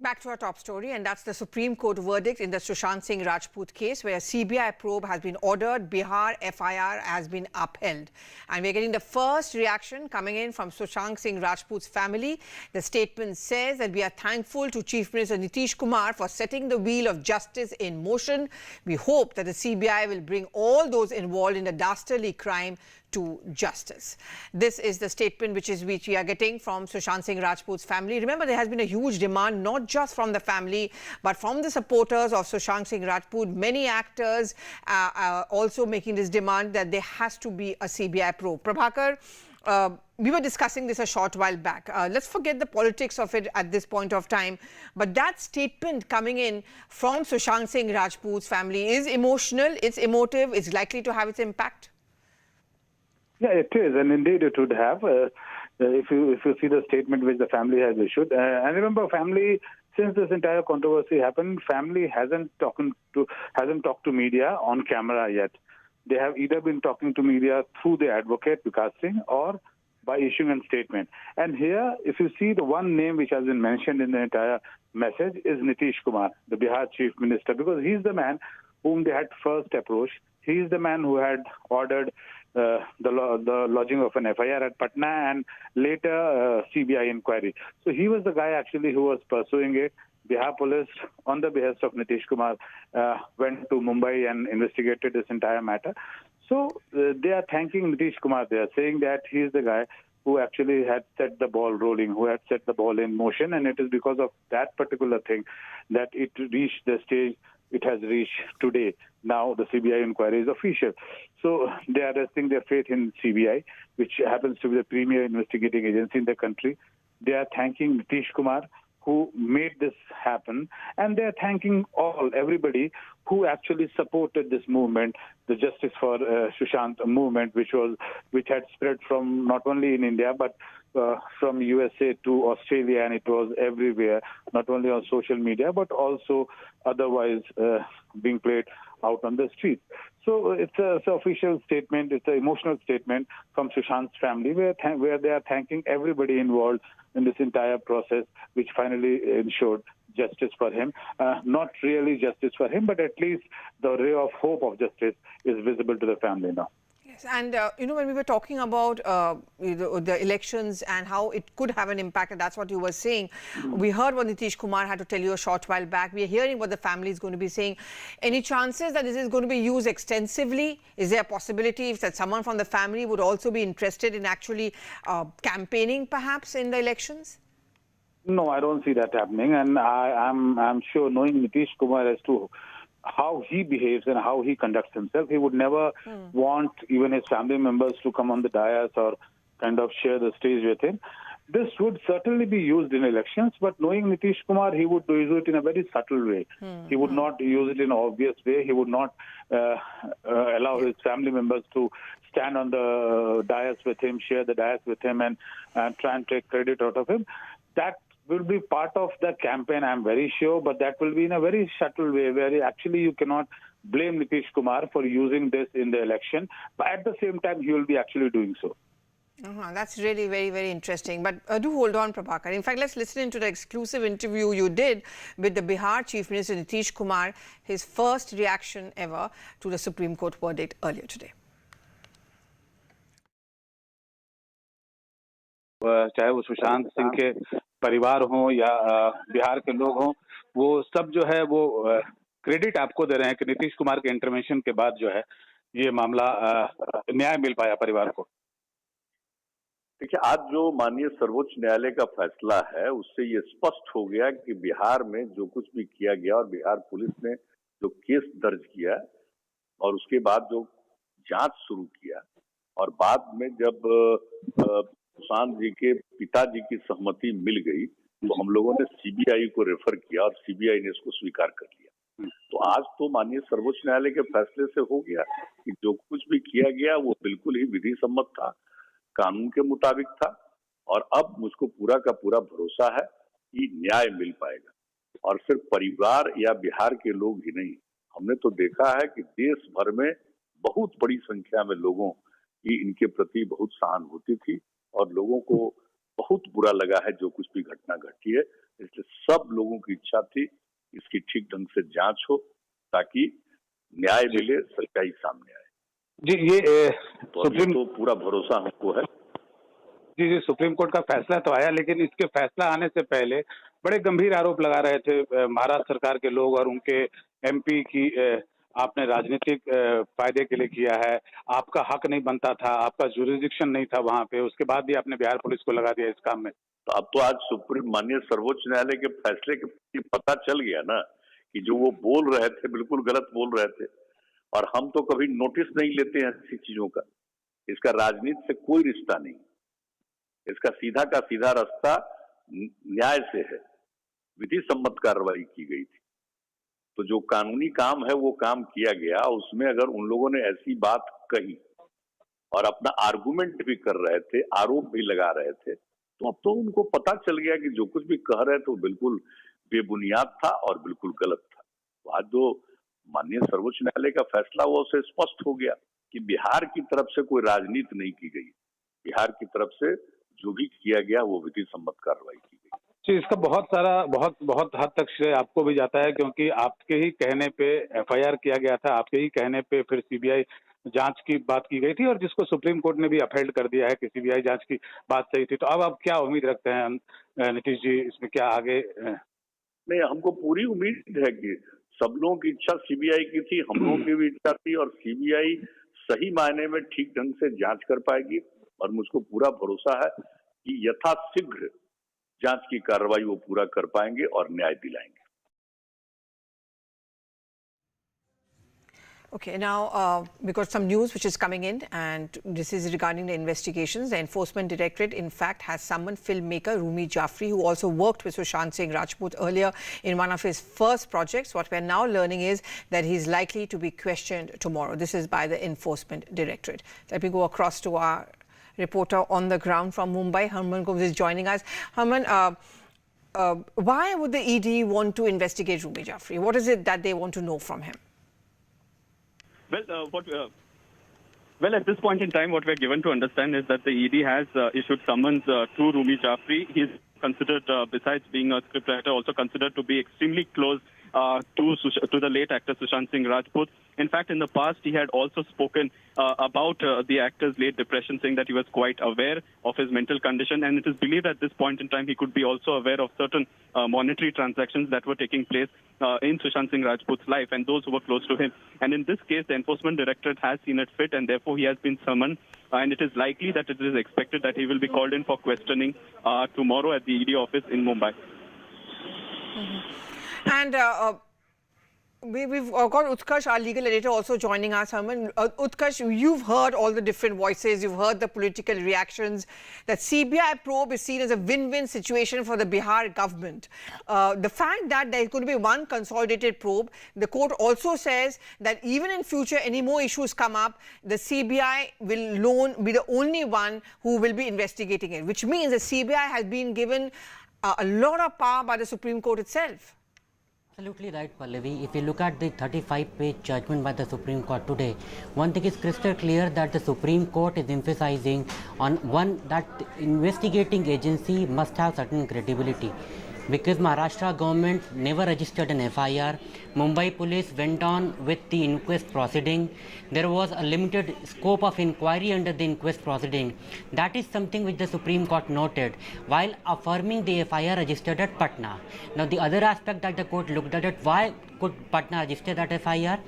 Back to our top story, and that's the Supreme Court verdict in the Sushant Singh Rajput case, where a CBI probe has been ordered. Bihar FIR has been upheld. And we're getting the first reaction coming in from Sushant Singh Rajput's family. The statement says that we are thankful to Chief Minister Nitish Kumar for setting the wheel of justice in motion. We hope that the CBI will bring all those involved in the dastardly crime to justice. This is the statement which we are getting from Sushant Singh Rajput's family. Remember, there has been a huge demand, not just from the family, but from the supporters of Sushant Singh Rajput. Many actors are also making this demand that there has to be a CBI probe. Prabhakar, we were discussing this a short while back. Let's forget the politics of it at this point of time. But that statement coming in from Sushant Singh Rajput's family is emotional, it's emotive, it's likely to have its impact. Yeah, it is, and indeed it would have. If you see the statement which the family has issued, and remember, family, since this entire controversy happened, family hasn't talked to media on camera yet. They have either been talking to media through the advocate Vikas Singh or by issuing a statement. And here, if you see, the one name which has been mentioned in the entire message is Nitish Kumar, the Bihar Chief Minister, because he's the man whom they had first approached. He's the man who had ordered the lodging of an FIR at Patna and later CBI inquiry. So he was the guy actually who was pursuing it. Bihar police, on the behest of Nitish Kumar, went to Mumbai and investigated this entire matter. So they are thanking Nitish Kumar. They are saying that he is the guy who actually had set the ball rolling, who had set the ball in motion, and it is because of that particular thing that it reached the stage it has reached today. Now the CBI inquiry is official. So they are resting their faith in CBI, which happens to be the premier investigating agency in the country. They are thanking Nitish Kumar, who made this happen, and they are thanking everybody who actually supported this movement, the Justice for Sushant movement, which had spread from not only in India but from USA to Australia, and it was everywhere, not only on social media but also otherwise being played out on the streets. So it's an official statement, it's an emotional statement from Sushant's family where they are thanking everybody involved in this entire process, which finally ensured justice for him. Not really justice for him, but at least the ray of hope of justice is visible to the family now. Yes, and when we were talking about the elections and how it could have an impact, and that's what you were saying, we heard what Nitish Kumar had to tell you a short while back. We are hearing what the family is going to be saying. Any chances that this is going to be used extensively? Is there a possibility that someone from the family would also be interested in actually campaigning perhaps in the elections? No, I don't see that happening, and I'm sure, knowing Nitish Kumar as to how he behaves and how he conducts himself, he would never want even his family members to come on the dais or kind of share the stage with him. This would certainly be used in elections, but knowing Nitish Kumar, he would use it in a very subtle way. He would not use it in an obvious way. He would not allow his family members to stand on the dais with him, share the dais with him, and try and take credit out of him. That will be part of the campaign, I'm very sure, but that will be in a very subtle way where actually you cannot blame Nitish Kumar for using this in the election, but at the same time he will be actually doing so. That's really very, very interesting. But do hold on, Prabhakar. In fact, let's listen to the exclusive interview you did with the Bihar Chief Minister Nitish Kumar, his first reaction ever to the Supreme Court verdict earlier today. चाहे वो सुशांत सिंह के परिवार हो या बिहार के लोग हों, वो सब जो है वो क्रेडिट आपको दे रहे हैं कि नीतीश कुमार के इंटरवेंशन के बाद जो है ये मामला न्याय मिल पाया परिवार को। देखिए, आज जो माननीय सर्वोच्च न्यायालय का फैसला है उससे ये स्पष्ट हो गया कि बिहार में जो कुछ भी किया गया और बिहार पुलिस ने जो केस दर्ज किया और उसके बाद जो जांच शुरू किया और बाद में जब सुशांत जी के पिताजी की सहमति मिल गई तो हम लोगों ने सीबीआई को रेफर किया और सीबीआई ने इसको स्वीकार कर लिया। तो आज तो माननीय सर्वोच्च न्यायालय के फैसले से हो गया कि जो कुछ भी किया गया वो बिल्कुल ही विधि सम्मत था, कानून के मुताबिक था, और अब मुझको पूरा का पूरा भरोसा है कि न्याय मिल पाएगा। और सिर्फ परिवार या बिहार के लोग ही नहीं, हमने तो देखा है कि देश भर में बहुत बड़ी संख्या में लोगों की इनके प्रति बहुत सहानुभूति थी और लोगों को बहुत बुरा लगा है जो कुछ भी घटना घटी है, इसलिए इसलिए सब लोगों की इच्छा थी इसकी ठीक ढंग से जांच हो ताकि न्याय मिले, सच्चाई सामने आए। जी, ये तो अभी तो पूरा भरोसा हमको है। जी, सुप्रीम कोर्ट का फैसला तो आया, लेकिन इसके फैसला आने से पहले बड़े गंभीर आरोप लगा रहे थे महाराष्ट्र सरकार के लोग और उनके एमपी की आपने राजनीतिक फायदे के लिए किया है, आपका हक नहीं बनता था, आपका जुरिडिक्शन नहीं था वहां पे, उसके बाद भी आपने बिहार पुलिस को लगा दिया इस काम में। तो अब तो आज माननीय सर्वोच्च न्यायालय के फैसले के पता चल गया ना कि जो वो बोल रहे थे बिल्कुल गलत बोल रहे थे, और हम तो कभी नोटिस नहीं लेते हैं ऐसी चीजों का। इसका राजनीति से कोई रिश्ता नहीं, इसका सीधा का सीधा रास्ता न्याय से है। विधि सम्मत कार्रवाई की गई थी, तो जो कानूनी काम है वो काम किया गया। उसमें अगर उन लोगों ने ऐसी बात कही और अपना आर्गुमेंट भी कर रहे थे, आरोप भी लगा रहे थे, तो अब तो उनको पता चल गया कि जो कुछ भी कह रहे थे वो बिल्कुल बेबुनियाद था और बिल्कुल गलत था। तो आज जो माननीय सर्वोच्च न्यायालय का फैसला वो से स्पष्ट हो गया कि बिहार की तरफ से कोई राजनीति नहीं की गई, बिहार की तरफ से जो भी किया गया वो विधि सम्मत कार्रवाई की गई। जी, इसका बहुत हद तक श्रेय आपको भी जाता है, क्योंकि आपके ही कहने पे एफआईआर किया गया था, आपके ही कहने पे फिर सीबीआई जांच की बात की गई थी और जिसको सुप्रीम कोर्ट ने भी अपहेल्ड कर दिया है कि सीबीआई जांच की बात सही थी। तो अब आप क्या उम्मीद रखते हैं नीतीश जी, इसमें क्या आगे? नहीं, हमको पूरी उम्मीद है कि सब लोगों की इच्छा सीबीआई की थी, हम लोगों की भी इच्छा थी, और सीबीआई सही मायने में ठीक ढंग से जांच कर पाएगी। और मुझको पूरा भरोसा है कि यथाशीघ्र जांच की कार्रवाई वो पूरा कर पाएंगे और न्याय दिलाएंगे। Okay, now because some news which is coming in, and this is regarding the investigations. The Enforcement Directorate, in fact, has summoned filmmaker Rumi Jaffrey, who also worked with Sushant Singh Rajput earlier in one of his first projects. What we're now learning is that he's likely to be questioned tomorrow. This is by the Enforcement Directorate. Let me go across to our reporter on the ground from Mumbai. Harman Gomes is joining us. Harman, why would the ED want to investigate Rumi Jaffrey? What is it that they want to know from him? Well, at this point in time, what we're given to understand is that the ED has issued summons to Rumi Jaffrey. He's considered, besides being a scriptwriter, also considered to be extremely close to the late actor Sushant Singh Rajput. In fact, in the past, he had also spoken about the actor's late depression, saying that he was quite aware of his mental condition, and it is believed at this point in time he could be also aware of certain monetary transactions that were taking place in Sushant Singh Rajput's life and those who were close to him. And in this case, the Enforcement Directorate has seen it fit, and therefore he has been summoned. And it is likely that it is expected that he will be called in for questioning tomorrow at the ED office in Mumbai. And we've got Utkarsh, our legal editor, also joining us. Harman, Utkarsh, you've heard all the different voices, you've heard the political reactions. That CBI probe is seen as a win-win situation for the Bihar government. The fact that there could be one consolidated probe, the court also says that even in future, any more issues come up, the CBI will be the only one who will be investigating it, which means the CBI has been given a lot of power by the Supreme Court itself. Absolutely right, Pallavi. If you look at the 35-page judgment by the Supreme Court today, one thing is crystal clear, that the Supreme Court is emphasizing on one, that the investigating agency must have certain credibility. Because Maharashtra government never registered an FIR, Mumbai police went on with the inquest proceeding. There was a limited scope of inquiry under the inquest proceeding. That is something which the Supreme Court noted while affirming the FIR registered at Patna. Now the other aspect that the court looked at it, why could Patna register that FIR?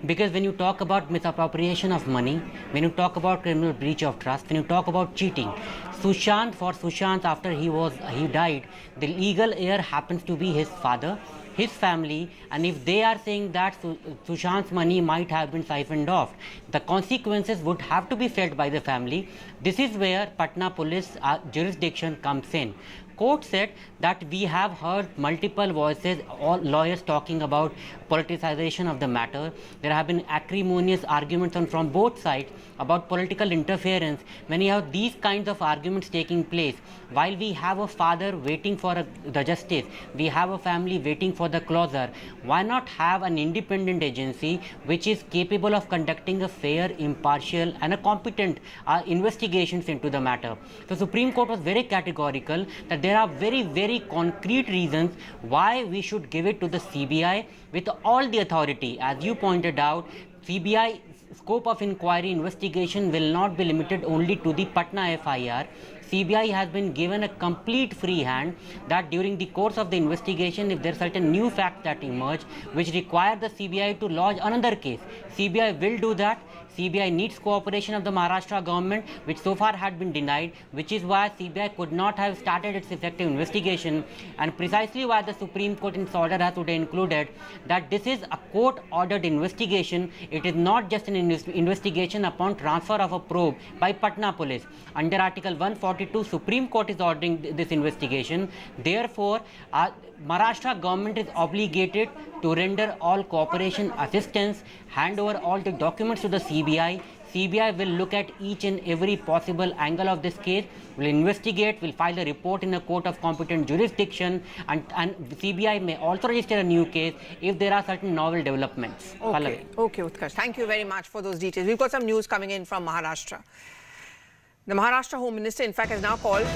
Because when you talk about misappropriation of money, when you talk about criminal breach of trust, when you talk about cheating, for Sushant, after he died, the legal heir happens to be his father, his family, and if they are saying that Sushant's money might have been siphoned off, the consequences would have to be felt by the family. This is where Patna police jurisdiction comes in. Court said that we have heard multiple voices, all lawyers talking about politicization of the matter. There have been acrimonious arguments from both sides about political interference. When you have these kinds of arguments taking place, while we have a father waiting for the justice, we have a family waiting for the closure, why not have an independent agency which is capable of conducting a fair, impartial and a competent investigation investigations into the matter. So Supreme Court was very categorical that there are very, very concrete reasons why we should give it to the CBI with all the authority. As you pointed out, CBI scope of inquiry investigation will not be limited only to the Patna FIR. CBI has been given a complete free hand that during the course of the investigation, if there are certain new facts that emerge which require the CBI to lodge another case, CBI will do that. CBI needs cooperation of the Maharashtra government, which so far had been denied, which is why CBI could not have started its effective investigation, and precisely why the Supreme Court in its order has today included that this is a court-ordered investigation. It is not just an investigation upon transfer of a probe by Patna police. Under Article 142, Supreme Court is ordering this investigation. Therefore, Maharashtra government is obligated to render all cooperation assistance, hand over all the documents to the CBI. CBI will look at each and every possible angle of this case, will investigate, will file a report in a court of competent jurisdiction, and CBI may also register a new case if there are certain novel developments. Okay, Utkarsh, thank you very much for those details. We've got some news coming in from Maharashtra. The Maharashtra Home Minister, in fact, has now called